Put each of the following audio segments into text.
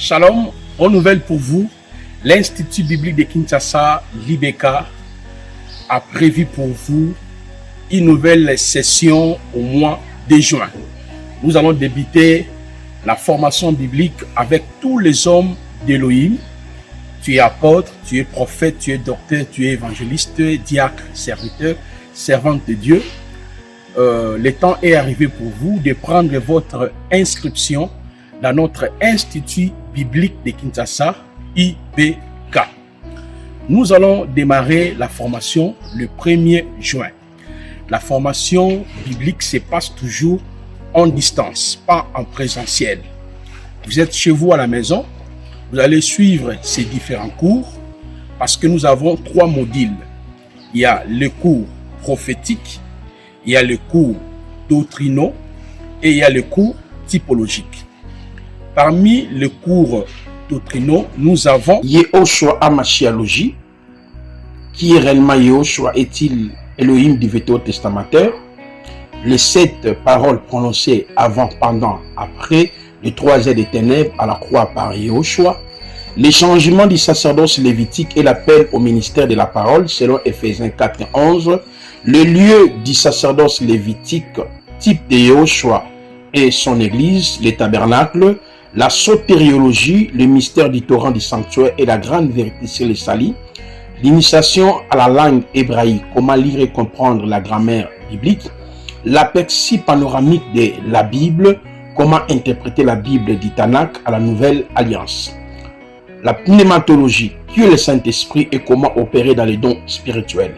Shalom, bonne nouvelle pour vous. L'Institut biblique de Kinshasa, l'IBK, a prévu pour vous une nouvelle session au mois de juin. Nous allons débuter la formation biblique avec tous les hommes d'Élohim. Tu es apôtre, tu es prophète, tu es docteur, tu es évangéliste, diacre, serviteur, servante de Dieu. Le temps est arrivé pour vous de prendre votre inscription dans notre Institut biblique de Kinshasa, IBK. Nous allons démarrer la formation le 1er juin. La formation biblique se passe toujours en distance, pas en présentiel. Vous êtes chez vous à la maison, vous allez suivre ces différents cours parce que nous avons 3 modules. Il y a le cours prophétique, il y a le cours doctrinaux et il y a le cours typologique. Parmi les cours doctrinaux, nous avons Yehoshua Hamashialogie. Qui est réellement Yehoshua? Est-il Elohim du Vétéo testamentaire? Les 7 paroles prononcées avant, pendant, après, les 3 ailes des ténèbres à la croix par Yehoshua. Les changements du sacerdoce lévitique et l'appel au ministère de la parole selon Ephésiens 4 et 11. Le lieu du sacerdoce lévitique, type de Yehoshua et son église, les tabernacles. La sotériologie, le mystère du torrent du sanctuaire et la grande vérité sur les salis. L'initiation à la langue hébraïque, comment lire et comprendre la grammaire biblique. L'aperçu panoramique de la Bible, comment interpréter la Bible du Tanakh à la Nouvelle Alliance. La pneumatologie, qui est le Saint-Esprit et comment opérer dans les dons spirituels.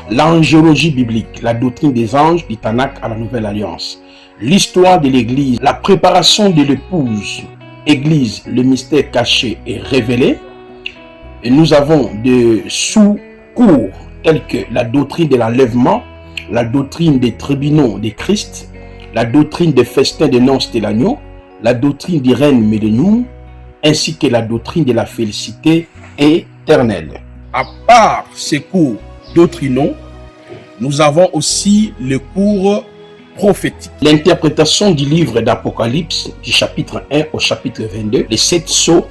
L'angéologie biblique, la doctrine des anges du Tanakh à la Nouvelle Alliance. L'histoire de l'Église, la préparation de l'épouse, Église, le mystère caché et révélé. Et nous avons des sous-cours tels que la doctrine de l'enlèvement, la doctrine des tribunaux de Christ, la doctrine des festins de noces de l'agneau, la doctrine du règne millénium, ainsi que la doctrine de la félicité éternelle. À part ces cours doctrinaux, nous avons aussi le cours prophétique. L'interprétation du livre d'Apocalypse, du chapitre 1 au chapitre 22, les 7 sceaux,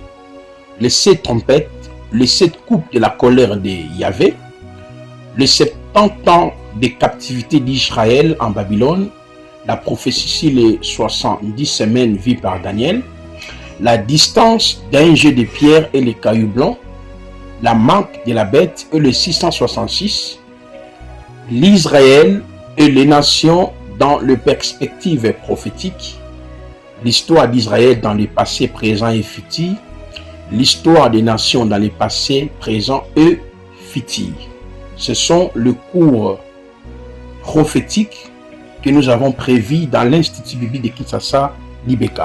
les 7 trompettes, les 7 coupes de la colère de Yahvé, les 70 ans de captivité d'Israël en Babylone, la prophétie sur les 70 semaines vues par Daniel, la distance d'un jet de pierre et les cailloux blancs, la marque de la bête et le 666, l'Israël et les nations dans le perspective prophétique, l'histoire d'Israël dans le passé, présent et futur, l'histoire des nations dans le passé, présent et futur. Ce sont les cours prophétiques que nous avons prévus dans l'Institut biblique de Kinshasa, l'IBK.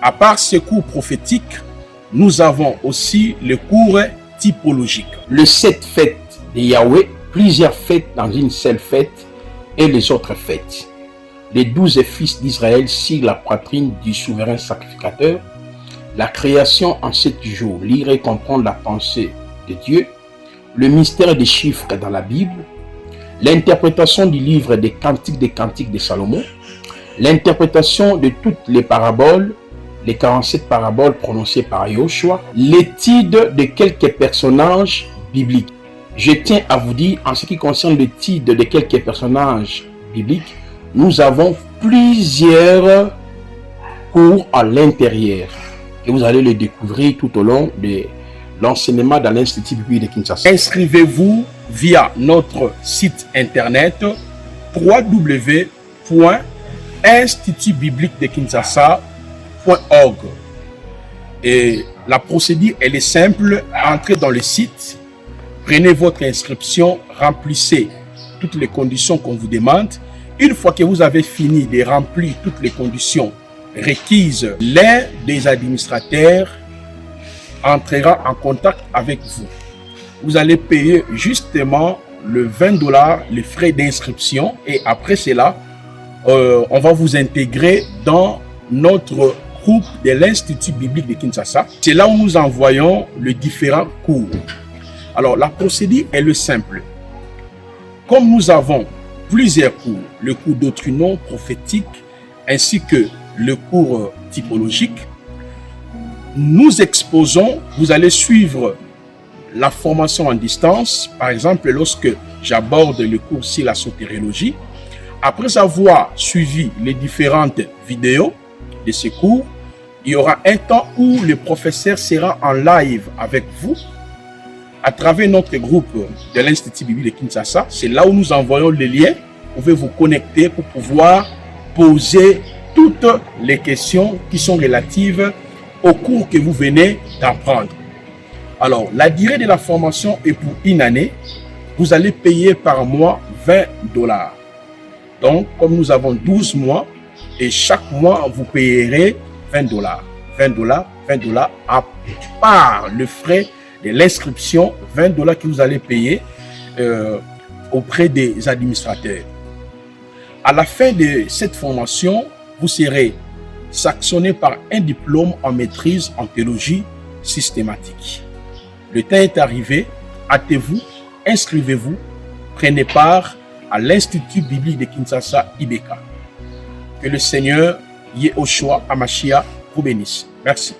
À part ces cours prophétiques, nous avons aussi le cours typologique. Les 7 fêtes de Yahweh, plusieurs fêtes dans une seule fête et les autres fêtes. Les 12 fils d'Israël sur la poitrine du souverain sacrificateur. La création en 7 jours, lire et comprendre la pensée de Dieu. Le mystère des chiffres dans la Bible. L'interprétation du livre des cantiques de Salomon. L'interprétation de toutes les paraboles, les 47 paraboles prononcées par Yehoshua. L'étude de quelques personnages bibliques. Je tiens à vous dire, en ce qui concerne l'étude de quelques personnages bibliques, nous avons plusieurs cours à l'intérieur et vous allez les découvrir tout au long de l'enseignement dans l'Institut biblique de Kinshasa. Inscrivez-vous via notre site internet www.institutbibliquedekinshasa.org. Et la procédure, elle est simple. Entrez dans le site, prenez votre inscription, remplissez toutes les conditions qu'on vous demande. Une fois que vous avez fini de remplir toutes les conditions requises, l'un des administrateurs entrera en contact avec vous. Vous allez payer justement le $20, les frais d'inscription, et après cela, on va vous intégrer dans notre groupe de l'Institut biblique de Kinshasa. C'est là où nous envoyons les différents cours. Alors, la procédure est le simple. Comme nous avons plusieurs cours, le cours doctrinaux, prophétique, ainsi que le cours typologique, nous exposons, vous allez suivre la formation en distance. Par exemple, lorsque j'aborde le cours sur la sotériologie, après avoir suivi les différentes vidéos de ce cours, il y aura un temps où le professeur sera en live avec vous à travers notre groupe de l'Institut biblique de Kinshasa. C'est là où nous envoyons les liens. Vous pouvez vous connecter pour pouvoir poser toutes les questions qui sont relatives au cours que vous venez d'apprendre. Alors, la durée de la formation est pour une année. Vous allez payer par mois $20. Donc, comme nous avons 12 mois, et chaque mois, vous payerez $20. $20 à part le frais de l'inscription, $20 que vous allez payer auprès des administrateurs. À la fin de cette formation, vous serez sanctionné par un diplôme en maîtrise en théologie systématique. Le temps est arrivé, hâtez-vous, inscrivez-vous, prenez part à l'Institut biblique de Kinshasa, IBK. Que le Seigneur, Yehoshua Hamashia, vous bénisse. Merci.